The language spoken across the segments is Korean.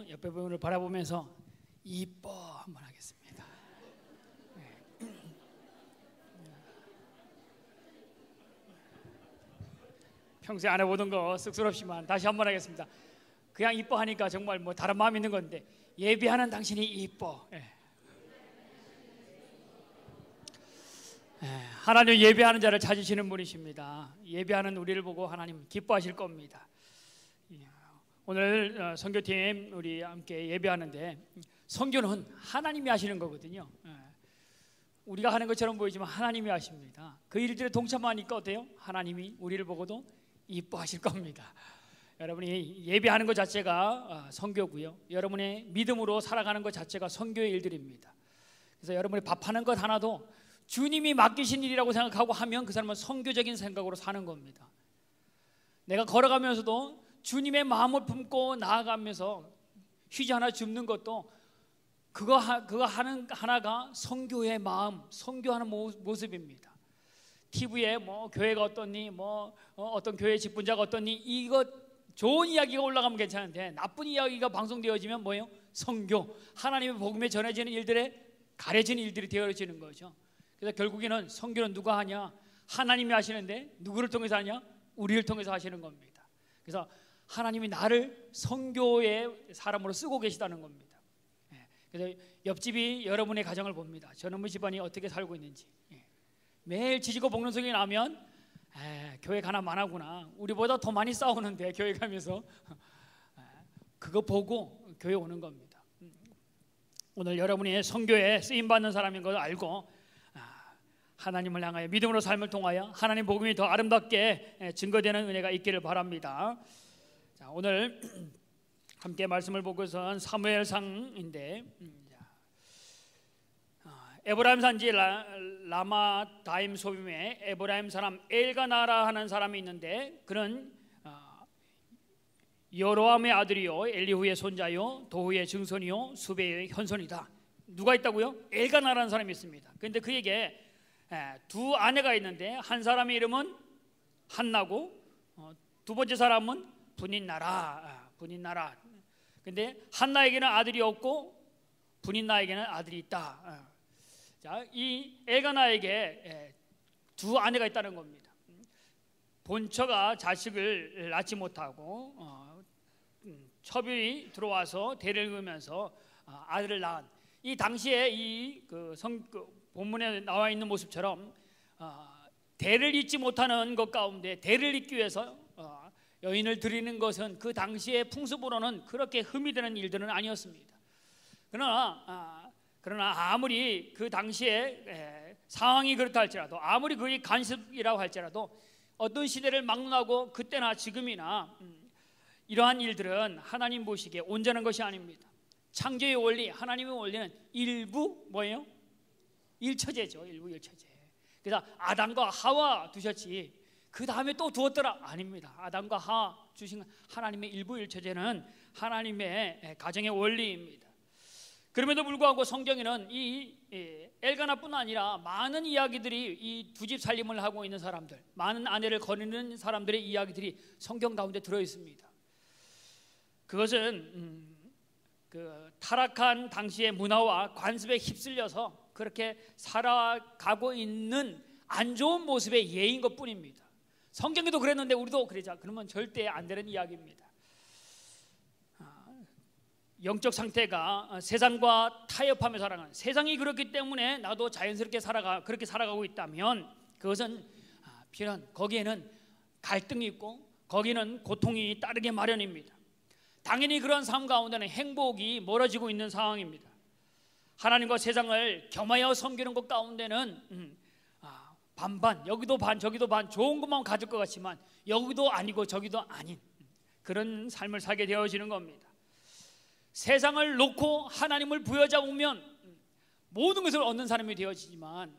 옆에 분을 바라보면서 이뻐 한번 하겠습니다. 평소에 안 해보던 거 쑥스럽지만 다시 한번 하겠습니다. 그냥 이뻐 하니까 정말 뭐 다른 마음이 있는 건데, 예비하는 당신이 이뻐. 하나님 예배하는 자를 찾으시는 분이십니다. 예배하는 우리를 보고 하나님 기뻐하실 겁니다. 오늘 선교팀 우리 함께 예배하는데, 선교는 하나님이 하시는 거거든요. 우리가 하는 것처럼 보이지만 하나님이 하십니다. 그 일들에 동참하니까 어때요? 하나님이 우리를 보고도 이뻐하실 겁니다. 여러분이 예배하는 것 자체가 선교고요, 여러분의 믿음으로 살아가는 것 자체가 선교의 일들입니다. 그래서 여러분이 밥하는 것 하나도 주님이 맡기신 일이라고 생각하고 하면 그 사람은 선교적인 생각으로 사는 겁니다. 내가 걸어가면서도 주님의 마음을 품고 나아가면서 휴지 하나 줍는 것도 그거 하는 하나가 선교의 마음, 선교하는 모습입니다. TV에 뭐 교회가 어떠니, 어떤 교회 직분자가 어떠니, 이거 좋은 이야기가 올라가면 괜찮은데 나쁜 이야기가 방송되어지면 뭐예요? 선교, 하나님의 복음에 전해지는 일들에 가려지는 일들이 되어지는 거죠. 그래서 결국에는 선교는 누가 하냐? 하나님이 하시는데 누구를 통해서 하냐? 우리를 통해서 하시는 겁니다. 그래서 하나님이 나를 선교의 사람으로 쓰고 계시다는 겁니다. 그래서 옆집이 여러분의 가정을 봅니다. 저놈의 집안이 어떻게 살고 있는지. 매일 지지고 볶는 소리 나면 교회 가나 마나구나, 우리보다 더 많이 싸우는데 교회 가면서, 그거 보고 교회 오는 겁니다. 오늘 여러분이 선교에 쓰임받는 사람인 걸 알고 하나님을 향하여 믿음으로 삶을 통하여 하나님 복음이 더 아름답게 증거되는 은혜가 있기를 바랍니다. 자, 오늘 함께 말씀을 보고선 사무엘상인데, 에브라임 산지 라마다임 소빔에 에브라임 사람 엘가나라 하는 사람이 있는데, 그는 여로함의 아들이요 엘리후의 손자요 도후의 증손이요 수베의 현손이다. 누가 있다고요? 엘가나라는 사람이 있습니다. 그런데 그에게 두 아내가 있는데, 한 사람의 이름은 한나고 두 번째 사람은 분인나라. 근데 한나에게는 아들이 없고 분인나에게는 아들이 있다. 자, 이 엘가나에게 두 아내가 있다는 겁니다. 본처가 자식을 낳지 못하고 첩이 들어와서 대를 그으면서 아들을 낳은, 이 당시에 본문에 나와 있는 모습처럼 대를 잇지 못하는 것 가운데 대를 잇기 위해서 여인을 드리는 것은 그 당시의 풍습으로는 그렇게 흠이 되는 일들은 아니었습니다. 그러나 아무리 그 당시에 상황이 그렇다 할지라도, 아무리 그게 간섭이라고 할지라도, 어떤 시대를 막론하고 그때나 지금이나 이러한 일들은 하나님 보시기에 온전한 것이 아닙니다. 창조의 원리, 하나님의 원리는 일부 뭐예요? 일처제죠. 일부 일처제. 그래서 아담과 하와 두셨지 그 다음에 또 두었더라? 아닙니다. 아담과 하와 주신 하나님의 일부 일처제는 하나님의 가정의 원리입니다. 그럼에도 불구하고 성경에는 이 엘가나뿐 아니라 많은 이야기들이, 이 두 집 살림을 하고 있는 사람들, 많은 아내를 거느리는 사람들의 이야기들이 성경 가운데 들어 있습니다. 그것은 그 타락한 당시의 문화와 관습에 휩쓸려서 그렇게 살아가고 있는 안 좋은 모습의 예인 것 뿐입니다. 성경에도 그랬는데 우리도 그러자, 그러면 절대 안 되는 이야기입니다. 영적 상태가 세상과 타협하며 살아가는, 세상이 그렇기 때문에 나도 자연스럽게 그렇게 살아가고 있다면 그것은 필연, 거기에는 갈등이 있고 거기는 고통이 따르게 마련입니다. 당연히 그런 삶 가운데는 행복이 멀어지고 있는 상황입니다. 하나님과 세상을 겸하여 섬기는 것 가운데는 반반, 여기도 반 저기도 반, 좋은 것만 가질 것 같지만 여기도 아니고 저기도 아닌 그런 삶을 살게 되어지는 겁니다. 세상을 놓고 하나님을 부여잡으면 모든 것을 얻는 사람이 되어지지만,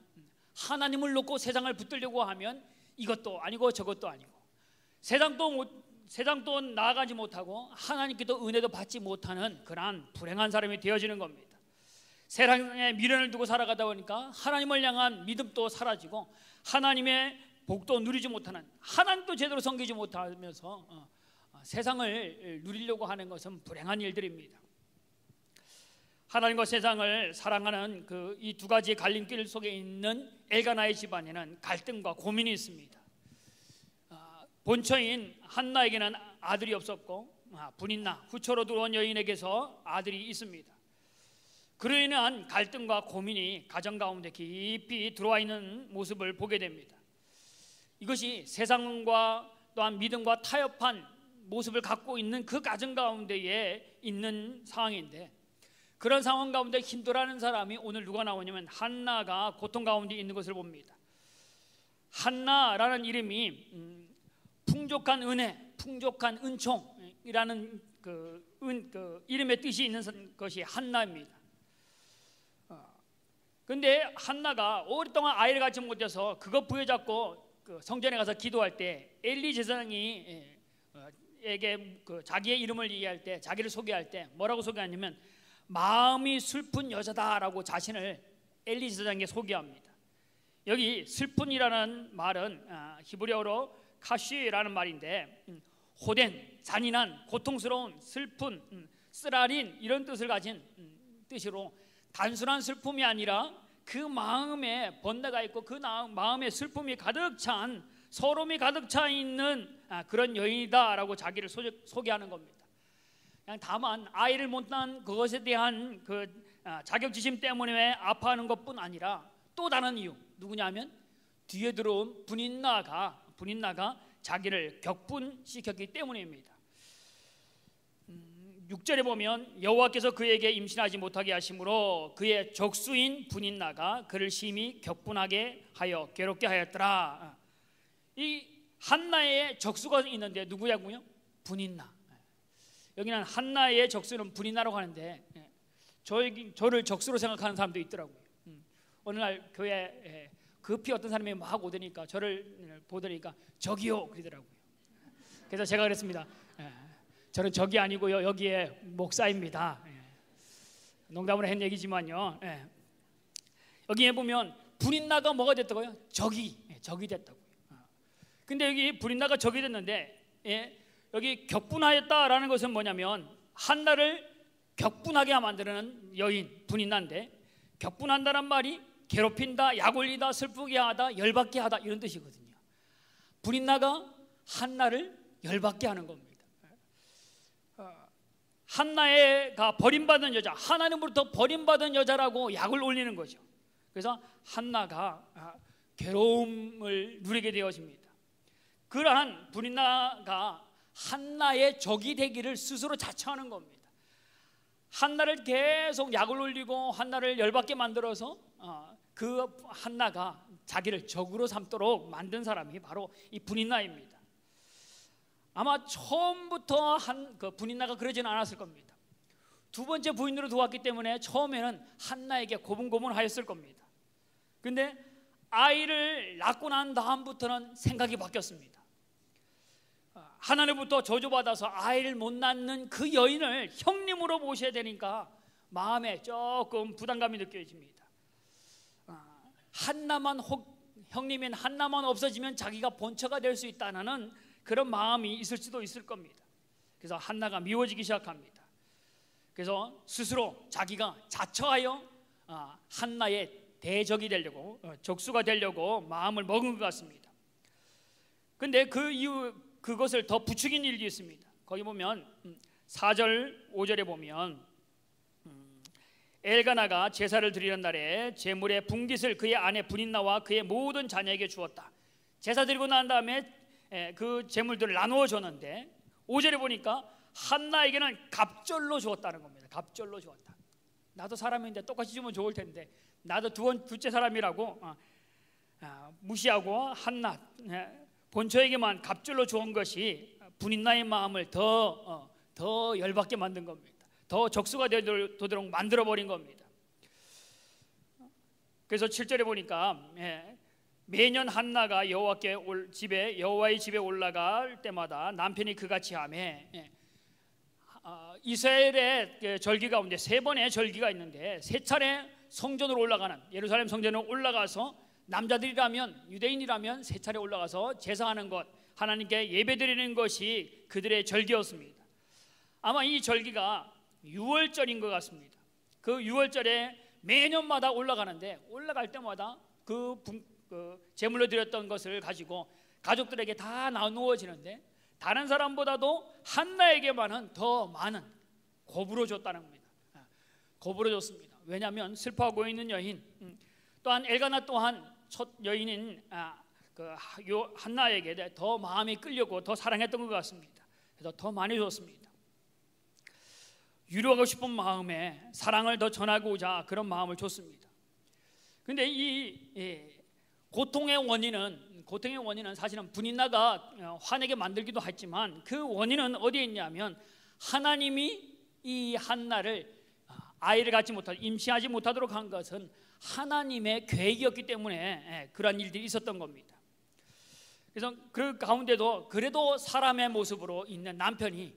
하나님을 놓고 세상을 붙들려고 하면 이것도 아니고 저것도 아니고, 세상도 나아가지 못하고 하나님께도 은혜도 받지 못하는 그러한 불행한 사람이 되어지는 겁니다. 세상에 미련을 두고 살아가다 보니까 하나님을 향한 믿음도 사라지고 하나님의 복도 누리지 못하는, 하나님도 제대로 섬기지 못하면서 세상을 누리려고 하는 것은 불행한 일들입니다. 하나님과 세상을 사랑하는 이 두 가지 갈림길 속에 있는 엘가나의 집안에는 갈등과 고민이 있습니다. 본처인 한나에게는 아들이 없었고 분인나 후처로 들어온 여인에게서 아들이 있습니다. 그로 인한 갈등과 고민이 가정 가운데 깊이 들어와 있는 모습을 보게 됩니다. 이것이 세상과 또한 믿음과 타협한 모습을 갖고 있는 그 가정 가운데에 있는 상황인데, 그런 상황 가운데 힘들어하는 사람이 오늘 누가 나오냐면 한나가 고통 가운데 있는 것을 봅니다. 한나라는 이름이 풍족한 은혜, 풍족한 은총이라는 이름의 뜻이 있는 것이 한나입니다. 그런데 한나가 오랫동안 아이를 갖지 못해서 그것 부여잡고 성전에 가서 기도할 때 엘리 제사장이 에게 자기의 이름을 얘기할 때, 자기를 소개할 때 뭐라고 소개하냐면 마음이 슬픈 여자다라고 자신을 엘리 제사장에게 소개합니다. 여기 슬픈이라는 말은 히브리어로 카쉬라는 말인데, 호된, 잔인한, 고통스러운, 슬픈, 쓰라린 이런 뜻을 가진 뜻으로 단순한 슬픔이 아니라 그 마음에 번뇌가 있고 그 마음에 슬픔이 가득 찬, 서러움이 가득 차 있는 그런 여인이다라고 자기를 소개하는 겁니다. 그냥 다만 아이를 못 낳은 그것에 대한 자격지심 때문에 아파하는 것뿐 아니라 또 다른 이유, 누구냐면 뒤에 들어온 분인나가 자기를 격분시켰기 때문입니다. 6절에 보면 여호와께서 그에게 임신하지 못하게 하심으로 그의 적수인 분인나가 그를 심히 격분하게 하여 괴롭게 하였더라. 이 한나의 적수가 있는데 누구냐고요? 분인나. 여기는 한나의 적수는 분인나라고 하는데 저를 적수로 생각하는 사람도 있더라고요. 어느 날 교회에 급히 어떤 사람이 막 오더니까 저를 보더니까 저기요 그러더라고요. 그래서 제가 그랬습니다. 저는 적이 아니고요, 여기에 목사입니다. 농담으로 한 얘기지만요, 여기에 보면 분인나가 뭐가 됐다고요? 적이 됐다고요. 근데 여기 분인나가 적이 됐는데 여기 격분하였다라는 것은 뭐냐면 한나를 격분하게 만드는 여인 분인나인데, 격분한다는 말이 괴롭힌다, 약올리다, 슬프게 하다, 열받게 하다 이런 뜻이거든요. 분인나가 한나를 열받게 하는 겁니다. 한나가 버림받은 여자, 하나님으로부터 버림받은 여자라고 약을 올리는 거죠. 그래서 한나가 괴로움을 누리게 되어집니다. 그러한 분인나가 한나의 적이 되기를 스스로 자처하는 겁니다. 한나를 계속 약을 올리고 한나를 열받게 만들어서 그 한나가 자기를 적으로 삼도록 만든 사람이 바로 이 분인나입니다. 아마 처음부터 그 분인나가 그러지는 않았을 겁니다. 두 번째 부인으로 들어왔기 때문에 처음에는 한나에게 고분고분하였을 겁니다. 근데 아이를 낳고 난 다음부터는 생각이 바뀌었습니다. 하나님부터 저주받아서 아이를 못 낳는 그 여인을 형님으로 모셔야 되니까 마음에 조금 부담감이 느껴집니다. 형님인 한나만 없어지면 자기가 본처가 될 수 있다는 그런 마음이 있을 수도 있을 겁니다. 그래서 한나가 미워지기 시작합니다. 그래서 스스로 자기가 자처하여 한나의 대적이 되려고, 적수가 되려고 마음을 먹은 것 같습니다. 근데 그 이후 그것을 더 부추긴 일이 있습니다. 거기 보면 4절 5절에 보면 엘가나가 제사를 드리는 날에 제물의 분깃을 그의 아내 분인나와 그의 모든 자녀에게 주었다. 제사 드리고 난 다음에 그 제물들을 나누어 줬는데 5절에 보니까 한나에게는 갑절로 주었다는 겁니다. 갑절로 주었다. 나도 사람인데 똑같이 주면 좋을 텐데 나도 둘째 사람이라고 무시하고 한나 본처에게만 갑절로 주은 것이 분인나의 마음을 더 열받게 만든 겁니다. 더 적수가 되도록 만들어버린 겁니다. 그래서 7절에 보니까 매년 한나가 여호와의 집에 올라갈 때마다 남편이 그같이 하매 이스라엘의 절기 가운데 3번의 절기가 있는데 3차례 성전으로 올라가는, 예루살렘 성전으로 올라가서 남자들이라면, 유대인이라면 3차례 올라가서 제사하는 것, 하나님께 예배드리는 것이 그들의 절기였습니다. 아마 이 절기가 유월절인 것 같습니다. 그 유월절에 매년마다 올라가는데 올라갈 때마다 그 제물로 드렸던 것을 가지고 가족들에게 다 나누어지는데 다른 사람보다도 한나에게만은 더 많은 곱으로 줬다는 겁니다. 곱으로 줬습니다. 왜냐하면 슬퍼하고 있는 여인, 또한 엘가나 또한 첫 여인인 한나에게 더 마음이 끌려고 더 사랑했던 것 같습니다. 그래서 더 많이 줬습니다. 위로하고 싶은 마음에 사랑을 더 전하고자 그런 마음을 줬습니다. 그런데 이 고통의 원인은 사실은 분인나가 화내게 만들기도 했지만 그 원인은 어디에 있냐면 하나님이 이 한나를 아이를 갖지 못하도록 임신하지 못하도록 한 것은 하나님의 계획이었기 때문에 그러한 일들이 있었던 겁니다. 그래서 그 가운데도 그래도 사람의 모습으로 있는 남편이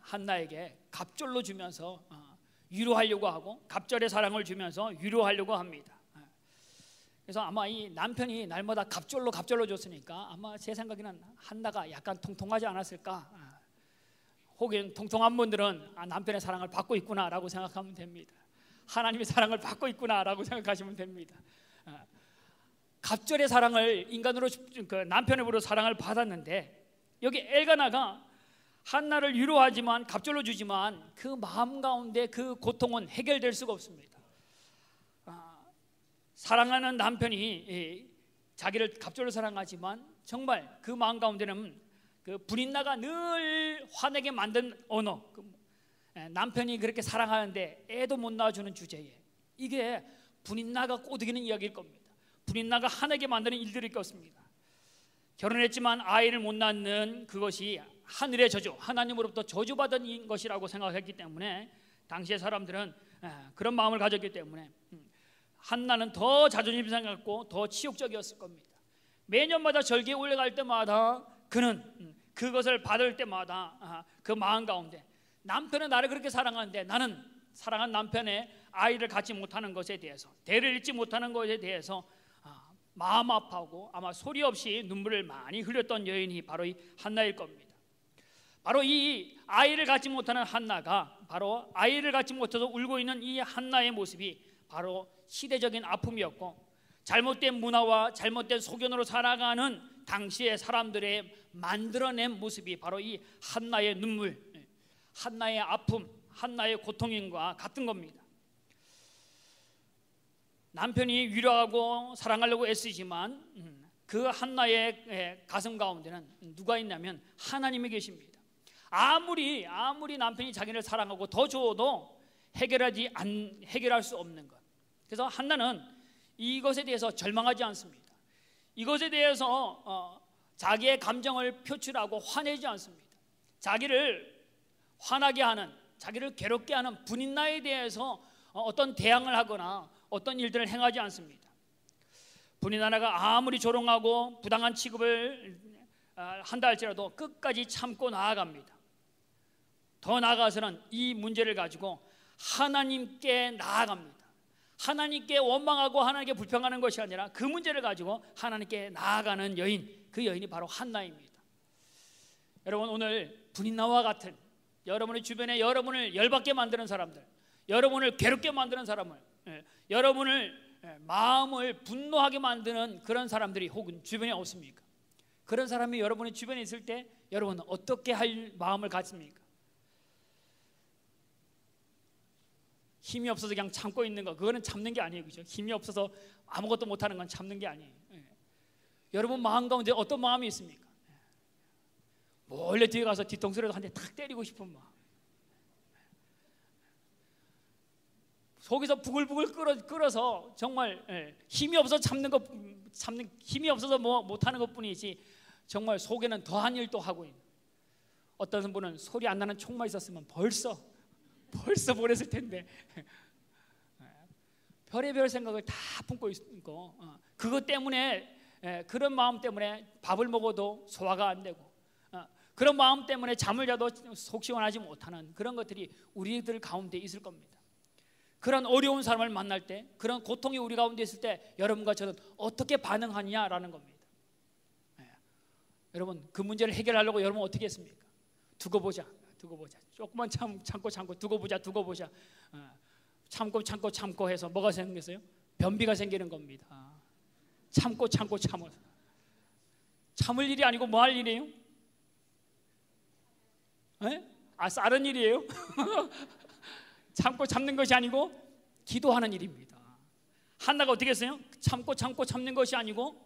한나에게 갑절로 주면서 위로하려고 하고 갑절의 사랑을 주면서 위로하려고 합니다. 그래서 아마 이 남편이 날마다 갑절로 줬으니까 아마 제 생각에는 한나가 약간 통통하지 않았을까. 혹은 통통한 분들은 남편의 사랑을 받고 있구나라고 생각하면 됩니다. 하나님의 사랑을 받고 있구나라고 생각하시면 됩니다. 갑절의 사랑을 인간으로 남편으로 사랑을 받았는데 여기 엘가나가 한나를 위로하지만 갑절로 주지만 그 마음 가운데 그 고통은 해결될 수가 없습니다. 사랑하는 남편이 자기를 갑절로 사랑하지만 정말 그 마음 가운데는 그 분인나가 늘 화내게 만든 언어, 남편이 그렇게 사랑하는데 애도 못 낳아주는 주제에 이게 분인나가 꼬드기는 이야기일 겁니다. 분인나가 화내게 만드는 일들일 것입니다. 결혼했지만 아이를 못 낳는 그것이 하늘의 저주, 하나님으로부터 저주받은 것이라고 생각했기 때문에 당시의 사람들은 그런 마음을 가졌기 때문에 한나는 더 자존심 생각했고 더 치욕적이었을 겁니다. 매년마다 절기에 올라갈 때마다 그는 그것을 받을 때마다 그 마음 가운데 남편은 나를 그렇게 사랑하는데 나는 사랑한 남편의 아이를 갖지 못하는 것에 대해서, 대를 잇지 못하는 것에 대해서 마음 아파하고 아마 소리 없이 눈물을 많이 흘렸던 여인이 바로 이 한나일 겁니다. 바로 이 아이를 갖지 못하는 한나가, 바로 아이를 갖지 못해서 울고 있는 이 한나의 모습이 바로 시대적인 아픔이었고, 잘못된 문화와 잘못된 소견으로 살아가는 당시의 사람들의 만들어낸 모습이 바로 이 한나의 눈물, 한나의 아픔, 한나의 고통인과 같은 겁니다. 남편이 위로하고 사랑하려고 애쓰지만 그 한나의 가슴 가운데는 누가 있냐면 하나님이 계십니다. 아무리 남편이 자기를 사랑하고 더 줘도 해결할 수 없는 것. 그래서 한나는 이것에 대해서 절망하지 않습니다. 이것에 대해서 자기의 감정을 표출하고 화내지 않습니다. 자기를 화나게 하는, 자기를 괴롭게 하는 분인나에 대해서 어떤 대항을 하거나 어떤 일들을 행하지 않습니다. 분인나가 아무리 조롱하고 부당한 취급을 한다 할지라도 끝까지 참고 나아갑니다. 더 나아가서는 이 문제를 가지고 하나님께 나아갑니다. 하나님께 원망하고 하나님께 불평하는 것이 아니라 그 문제를 가지고 하나님께 나아가는 여인, 그 여인이 바로 한나입니다. 여러분, 오늘 분인나와 같은 여러분의 주변에 여러분을 열받게 만드는 사람들, 여러분을 괴롭게 만드는 사람을, 여러분을 마음을 분노하게 만드는 그런 사람들이 혹은 주변에 없습니까? 그런 사람이 여러분의 주변에 있을 때 여러분은 어떻게 할 마음을 갖습니까? 힘이 없어서 그냥 참고 있는 거, 그거는 참는 게 아니에요, 그죠? 힘이 없어서 아무것도 못하는 건 참는 게 아니에요. 여러분 마음 가운데 어떤 마음이 있습니까? 몰래 뒤에 가서 뒤통수라도 한 대 탁 때리고 싶은 마음, 속에서 부글부글 끓어서 정말 힘이 없어서 힘이 없어서 못하는 것뿐이지 정말 속에는 더한 일도 하고 있는, 어떤 분은 소리 안 나는 총만 있었으면 벌써 보냈을 텐데 별의별 생각을 다 품고 있고, 그것 때문에, 그런 마음 때문에 밥을 먹어도 소화가 안 되고, 그런 마음 때문에 잠을 자도 속 시원하지 못하는 그런 것들이 우리들 가운데 있을 겁니다. 그런 어려운 사람을 만날 때, 그런 고통이 우리 가운데 있을 때 여러분과 저는 어떻게 반응하느냐라는 겁니다. 여러분 그 문제를 해결하려고 여러분 어떻게 했습니까? 두고 보자. 조금만 참고 두고 보자. 참고 해서 뭐가 생겼어요? 변비가 생기는 겁니다. 참고 참을 일이 아니고 뭐 할 일이에요? 쌀은 일이에요? 참는 것이 아니고 기도하는 일입니다. 한나가 어떻게 했어요? 참고 참는 것이 아니고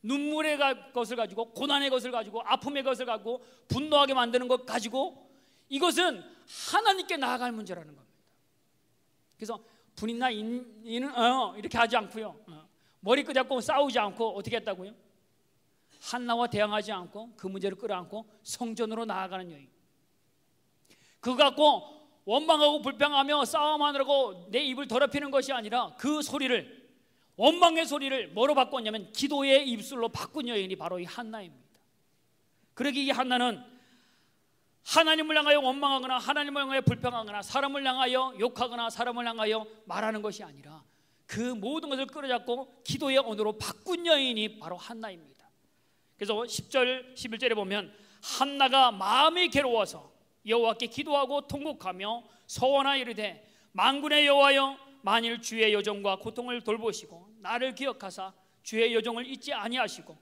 눈물의 것을 가지고, 고난의 것을 가지고, 아픔의 것을 가지고, 분노하게 만드는 것 가지고, 이것은 하나님께 나아갈 문제라는 겁니다. 그래서 분이나 이는 이렇게 하지 않고요, 머리끄 잡고 싸우지 않고 어떻게 했다고요? 한나와 대항하지 않고 그 문제를 끌어안고 성전으로 나아가는 여인. 그거 갖고 원망하고 불평하며 싸움하느라고 내 입을 더럽히는 것이 아니라 그 소리를, 원망의 소리를 뭐로 바꿨냐면 기도의 입술로 바꾼 여인이 바로 이 한나입니다. 그러기 이 한나는 하나님을 향하여 원망하거나 하나님을 향하여 불평하거나 사람을 향하여 욕하거나 사람을 향하여 말하는 것이 아니라 그 모든 것을 끌어잡고 기도의 언어로 바꾼 여인이 바로 한나입니다. 그래서 10절 11절에 보면 한나가 마음이 괴로워서 여호와께 기도하고 통곡하며 서원하여 이르되 만군의 여호와여, 만일 주의 여종과 고통을 돌보시고 나를 기억하사 주의 여종을 잊지 아니하시고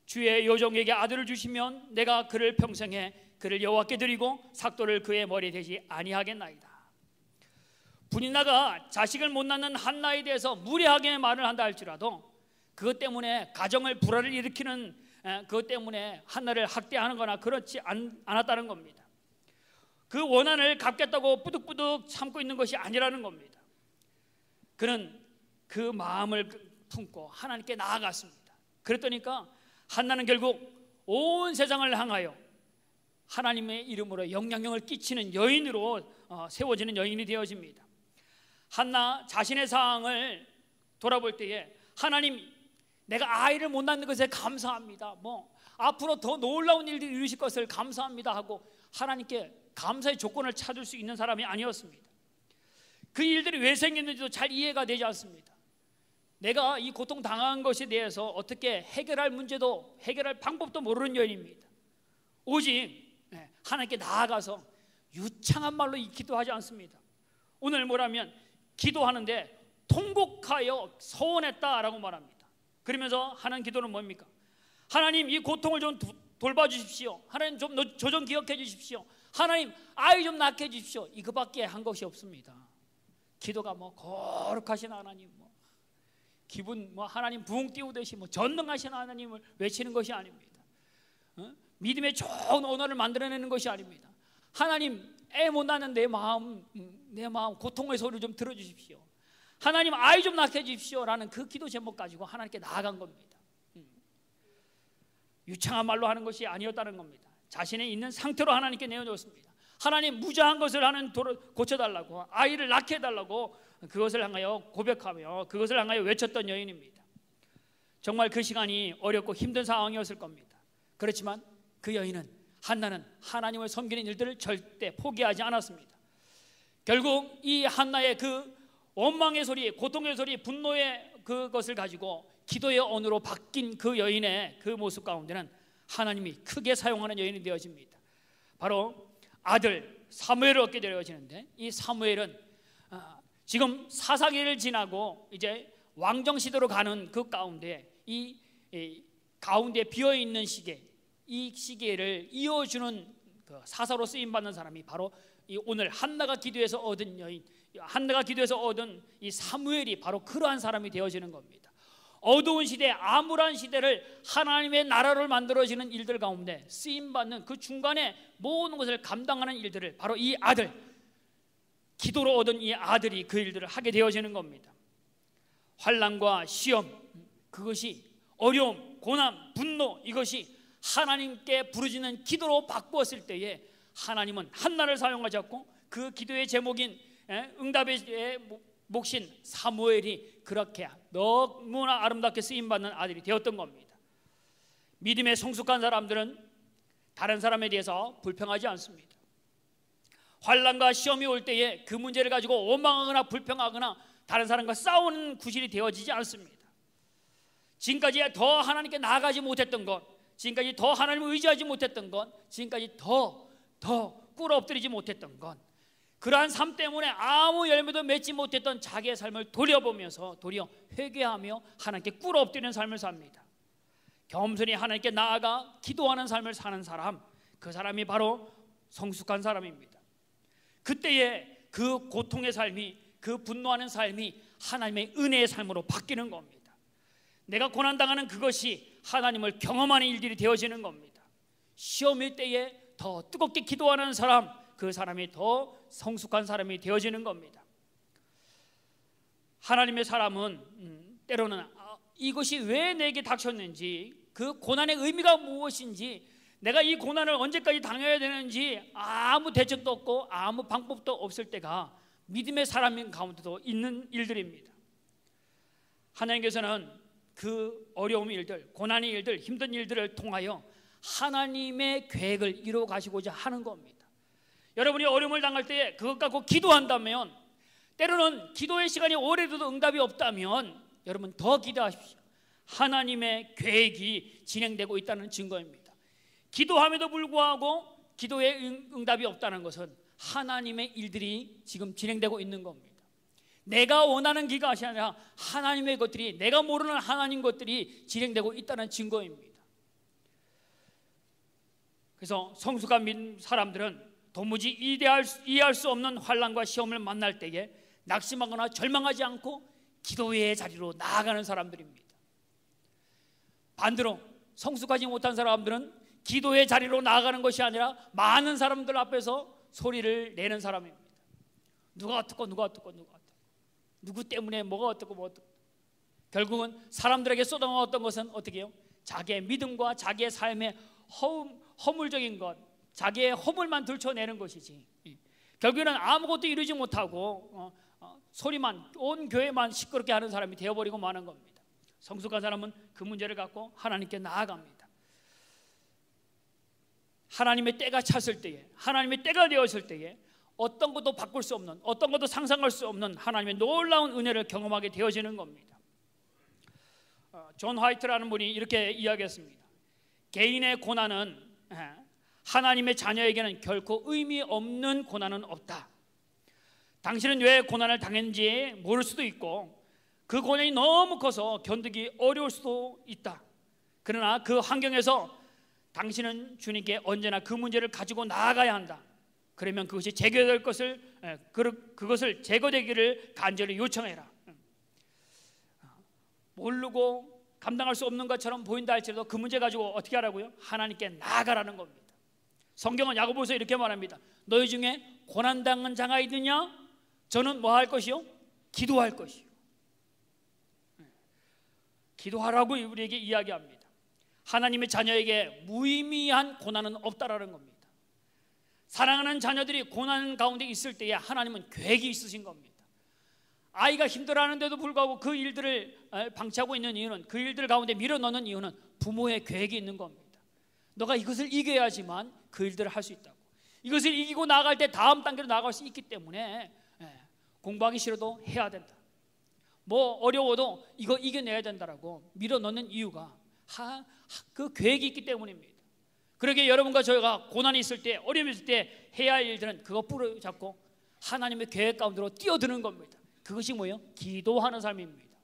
주의 여종에게 아들을 주시면 내가 그를 평생에 그를 여호와께 드리고 삭도를 그의 머리에 대지 아니하겠나이다. 분이나가 자식을 못 낳는 한나에 대해서 무례하게 말을 한다 할지라도 그것 때문에 가정을 불화를 일으키는, 그것 때문에 한나를 학대하는 거나 그렇지 않았다는 겁니다. 그 원한을 갚겠다고 뿌득뿌득 참고 있는 것이 아니라는 겁니다. 그는 그 마음을 품고 하나님께 나아갔습니다. 그랬더니까 한나는 결국 온 세상을 향하여 하나님의 이름으로 영향력을 끼치는 여인으로 세워지는 여인이 되어집니다. 한나 자신의 상황을 돌아볼 때에 하나님, 내가 아이를 못 낳는 것에 감사합니다, 앞으로 더 놀라운 일들을 이루실 것을 감사합니다 하고 하나님께 감사의 조건을 찾을 수 있는 사람이 아니었습니다. 그 일들이 왜 생겼는지도 잘 이해가 되지 않습니다. 내가 이 고통 당한 것에 대해서 어떻게 해결할 문제도 해결할 방법도 모르는 여인입니다. 오직 하나님께 나아가서 유창한 말로 기도하지 않습니다. 오늘 뭐라면 기도하는데 통곡하여 서원했다라고 말합니다. 그러면서 하는 기도는 뭡니까? 하나님, 이 고통을 좀 돌봐주십시오. 하나님, 저 좀 기억해 주십시오. 하나님, 아이 좀 낳게 해 주십시오. 이거밖에 한 것이 없습니다. 기도가 거룩하신 하나님, 기분 하나님 부흥 띄우듯이 전능하신 하나님을 외치는 것이 아닙니다. 믿음의 좋은 언어를 만들어내는 것이 아닙니다. 하나님, 애 못 낳는 내 마음 고통의 소리를 좀 들어주십시오. 하나님, 아이 좀 낳게 해주십시오 라는 그 기도 제목 가지고 하나님께 나아간 겁니다. 유창한 말로 하는 것이 아니었다는 겁니다. 자신의 있는 상태로 하나님께 내어줬습니다. 하나님, 무자한 것을 하는 도를 고쳐달라고, 아이를 낳게 해달라고 그것을 향하여 고백하며 그것을 향하여 외쳤던 여인입니다. 정말 그 시간이 어렵고 힘든 상황이었을 겁니다. 그렇지만 그 여인은, 한나는 하나님을 섬기는 일들을 절대 포기하지 않았습니다. 결국 이 한나의 그 원망의 소리, 고통의 소리, 분노의 그것을 가지고 기도의 언어로 바뀐 그 여인의 그 모습 가운데는 하나님이 크게 사용하는 여인이 되어집니다. 바로 아들 사무엘을 얻게 되어지는데, 이 사무엘은 지금 사사기를 지나고 이제 왕정 시대로 가는 그 가운데 이 가운데 비어 있는 시계, 이 시계를 이어주는 그 사사로 쓰임 받는 사람이 바로 이 오늘 한나가 기도해서 얻은 여인, 한나가 기도해서 얻은 이 사무엘이 바로 그러한 사람이 되어지는 겁니다. 어두운 시대, 암울한 시대를 하나님의 나라를 만들어지는 일들 가운데 쓰임받는 그 중간에 모든 것을 감당하는 일들을 바로 이 아들, 기도로 얻은 이 아들이 그 일들을 하게 되어지는 겁니다. 환난과 시험, 그것이 어려움, 고난, 분노, 이것이 하나님께 부르짖는 기도로 바꾸었을 때에 하나님은 한나를 사용하셨고 그 기도의 제목인 응답의 목신 사무엘이 그렇게 너무나 아름답게 쓰임받는 아들이 되었던 겁니다. 믿음의 성숙한 사람들은 다른 사람에 대해서 불평하지 않습니다. 환난과 시험이 올 때에 그 문제를 가지고 원망하거나 불평하거나 다른 사람과 싸우는 구실이 되어지지 않습니다. 지금까지 더 하나님께 나아가지 못했던 것, 지금까지 더 하나님을 의지하지 못했던 건, 지금까지 더 꿇어 엎드리지 못했던 건, 그러한 삶 때문에 아무 열매도 맺지 못했던 자기의 삶을 돌려보면서 도리어 회개하며 하나님께 꿇어 엎드리는 삶을 삽니다. 겸손히 하나님께 나아가 기도하는 삶을 사는 사람, 그 사람이 바로 성숙한 사람입니다. 그때에 그 고통의 삶이, 그 분노하는 삶이 하나님의 은혜의 삶으로 바뀌는 겁니다. 내가 고난당하는 그것이 하나님을 경험하는 일들이 되어지는 겁니다. 시험일 때에 더 뜨겁게 기도하는 사람, 그 사람이 더 성숙한 사람이 되어지는 겁니다. 하나님의 사람은 때로는 이것이 왜 내게 닥쳤는지, 그 고난의 의미가 무엇인지, 내가 이 고난을 언제까지 당해야 되는지 아무 대책도 없고 아무 방법도 없을 때가 믿음의 사람인 가운데도 있는 일들입니다. 하나님께서는 그 어려움 일들, 고난의 일들, 힘든 일들을 통하여 하나님의 계획을 이루어 가시고자 하는 겁니다. 여러분이 어려움을 당할 때 그것 갖고 기도한다면, 때로는 기도의 시간이 오래돼도 응답이 없다면 여러분 더 기도하십시오. 하나님의 계획이 진행되고 있다는 증거입니다. 기도함에도 불구하고 기도에 응답이 없다는 것은 하나님의 일들이 지금 진행되고 있는 겁니다. 내가 원하는 것이 아니라 하나님의 것들이, 내가 모르는 하나님 것들이 진행되고 있다는 증거입니다. 그래서 성숙한 믿음 사람들은 도무지 이해할 수 없는 환난과 시험을 만날 때에 낙심하거나 절망하지 않고 기도의 자리로 나아가는 사람들입니다. 반대로 성숙하지 못한 사람들은 기도의 자리로 나아가는 것이 아니라 많은 사람들 앞에서 소리를 내는 사람입니다. 누가 어떻고 누구 때문에 뭐가 어떻고 결국은 사람들에게 쏟아놓았던 것은 어떻게 해요? 자기의 믿음과 자기의 삶의 허물적인 것, 자기의 허물만 들춰내는 것이지, 결국에는 아무것도 이루지 못하고 소리만, 온 교회만 시끄럽게 하는 사람이 되어버리고 마는 겁니다. 성숙한 사람은 그 문제를 갖고 하나님께 나아갑니다. 하나님의 때가 찼을 때에, 하나님의 때가 되었을 때에 어떤 것도 바꿀 수 없는, 어떤 것도 상상할 수 없는 하나님의 놀라운 은혜를 경험하게 되어지는 겁니다. 존 화이트라는 분이 이렇게 이야기했습니다. 개인의 고난은, 하나님의 자녀에게는 결코 의미 없는 고난은 없다. 당신은 왜 고난을 당했는지 모를 수도 있고 그 고난이 너무 커서 견디기 어려울 수도 있다. 그러나 그 환경에서 당신은 주님께 언제나 그 문제를 가지고 나아가야 한다. 그러면 그것이 제거될 것을, 그것을 제거되기를 간절히 요청해라. 모르고 감당할 수 없는 것처럼 보인다 할지라도 그 문제 가지고 어떻게 하라고요? 하나님께 나아가라는 겁니다. 성경은 야고보서 이렇게 말합니다. 너희 중에 고난당한 자가 있느냐? 저는 뭐 할 것이요? 기도할 것이요. 기도하라고 우리에게 이야기합니다. 하나님의 자녀에게 무의미한 고난은 없다라는 겁니다. 사랑하는 자녀들이 고난 가운데 있을 때에 하나님은 계획이 있으신 겁니다. 아이가 힘들어하는데도 불구하고 그 일들을 방치하고 있는 이유는, 그 일들 가운데 밀어넣는 이유는 부모의 계획이 있는 겁니다. 너가 이것을 이겨야지만 그 일들을 할 수 있다고. 이것을 이기고 나아갈 때 다음 단계로 나아갈 수 있기 때문에 공부하기 싫어도 해야 된다. 뭐 어려워도 이거 이겨내야 된다라고 밀어넣는 이유가 그 계획이 있기 때문입니다. 그러기에 여러분과 저희가 고난이 있을 때, 어려움이 있을 때 해야 할 일들은 그거 뿌려잡고 하나님의 계획 가운데로 뛰어드는 겁니다. 그것이 뭐예요? 기도하는 삶입니다.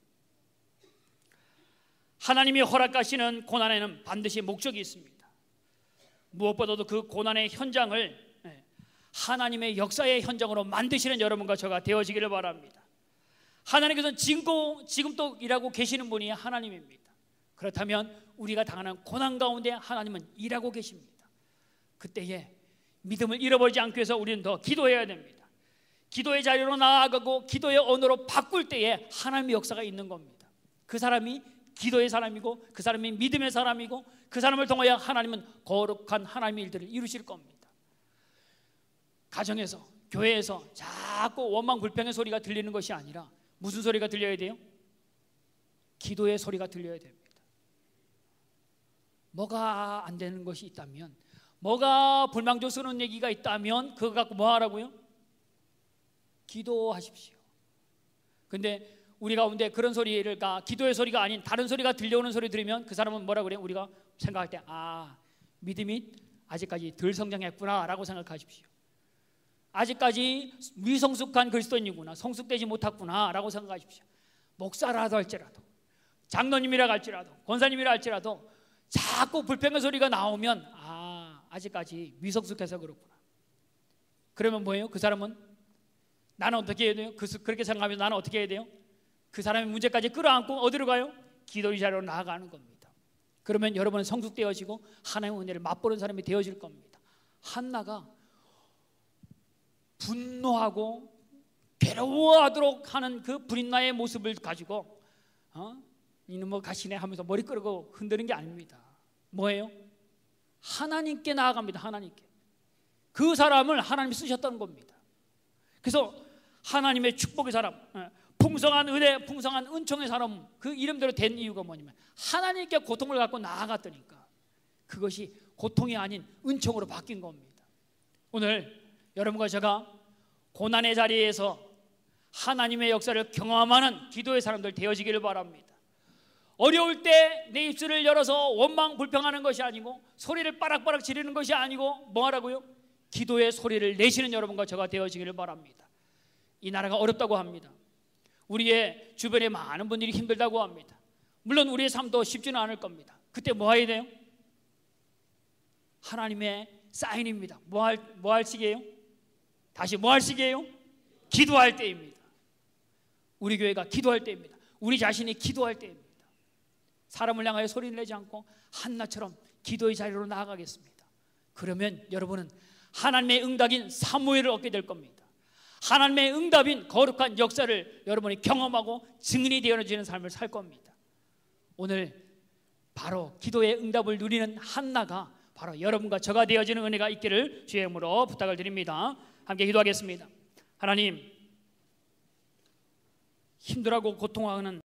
하나님이 허락하시는 고난에는 반드시 목적이 있습니다. 무엇보다도 그 고난의 현장을 하나님의 역사의 현장으로 만드시는 여러분과 저가 되어지기를 바랍니다. 하나님께서는 지금도 일하고 계시는 분이 하나님입니다. 그렇다면 우리가 당하는 고난 가운데 하나님은 일하고 계십니다. 그때에 믿음을 잃어버리지 않기 위해서 우리는 더 기도해야 됩니다. 기도의 자리로 나아가고 기도의 언어로 바꿀 때에 하나님의 역사가 있는 겁니다. 그 사람이 기도의 사람이고 그 사람이 믿음의 사람이고 그 사람을 통하여 하나님은 거룩한 하나님의 일들을 이루실 겁니다. 가정에서, 교회에서 자꾸 원망 불평의 소리가 들리는 것이 아니라 무슨 소리가 들려야 돼요? 기도의 소리가 들려야 됩니다. 뭐가 안 되는 것이 있다면, 뭐가 불만족스러운 얘기가 있다면 그거 갖고 뭐 하라고요? 기도하십시오. 근데 우리 가운데 그런 소리를, 기도의 소리가 아닌 다른 소리가 들려오는 소리 들으면 그 사람은 뭐라 그래요? 우리가 생각할 때 믿음이 아직까지 덜 성장했구나 라고 생각하십시오. 아직까지 미성숙한 그리스도인이구나, 성숙되지 못했구나 라고 생각하십시오. 목사라도 할지라도, 장로님이라 할지라도, 권사님이라 할지라도 자꾸 불평의 소리가 나오면 아직까지 미성숙해서 그렇구나. 그러면 뭐예요? 그 사람은 나는 어떻게 해야 돼요? 그렇게 생각하면 나는 어떻게 해야 돼요? 그 사람의 문제까지 끌어안고 어디로 가요? 기도의 자리로 나아가는 겁니다. 그러면 여러분은 성숙되어지고 하나님의 은혜를 맛보는 사람이 되어질 겁니다. 한나가 분노하고 괴로워하도록 하는 그 불인나의 모습을 가지고 이놈 뭐 가시네 하면서 머리 끌고 흔드는 게 아닙니다. 뭐예요? 하나님께 나아갑니다. 하나님께. 그 사람을 하나님이 쓰셨다는 겁니다. 그래서 하나님의 축복의 사람, 풍성한 은혜, 풍성한 은총의 사람, 그 이름대로 된 이유가 뭐냐면 하나님께 고통을 갖고 나아갔다니까. 그것이 고통이 아닌 은총으로 바뀐 겁니다. 오늘 여러분과 제가 고난의 자리에서 하나님의 역사를 경험하는 기도의 사람들 되어지기를 바랍니다. 어려울 때 내 입술을 열어서 원망 불평하는 것이 아니고, 소리를 빠락빠락 지르는 것이 아니고 뭐 하라고요? 기도의 소리를 내시는 여러분과 제가 되어지기를 바랍니다. 이 나라가 어렵다고 합니다. 우리의 주변에 많은 분들이 힘들다고 합니다. 물론 우리의 삶도 쉽지는 않을 겁니다. 그때 뭐 해야 돼요? 하나님의 사인입니다. 뭐 할 시기예요? 다시 뭐 할 시기예요? 기도할 때입니다. 우리 교회가 기도할 때입니다. 우리 자신이 기도할 때입니다. 사람을 향하여 소리를 내지 않고 한나처럼 기도의 자리로 나아가겠습니다. 그러면 여러분은 하나님의 응답인 사무엘을 얻게 될 겁니다. 하나님의 응답인 거룩한 역사를 여러분이 경험하고 증인이 되어지는 삶을 살 겁니다. 오늘 바로 기도의 응답을 누리는 한나가 바로 여러분과 저가 되어지는 은혜가 있기를 주의 이름으로 부탁을 드립니다. 함께 기도하겠습니다. 하나님, 힘들어하고 고통하는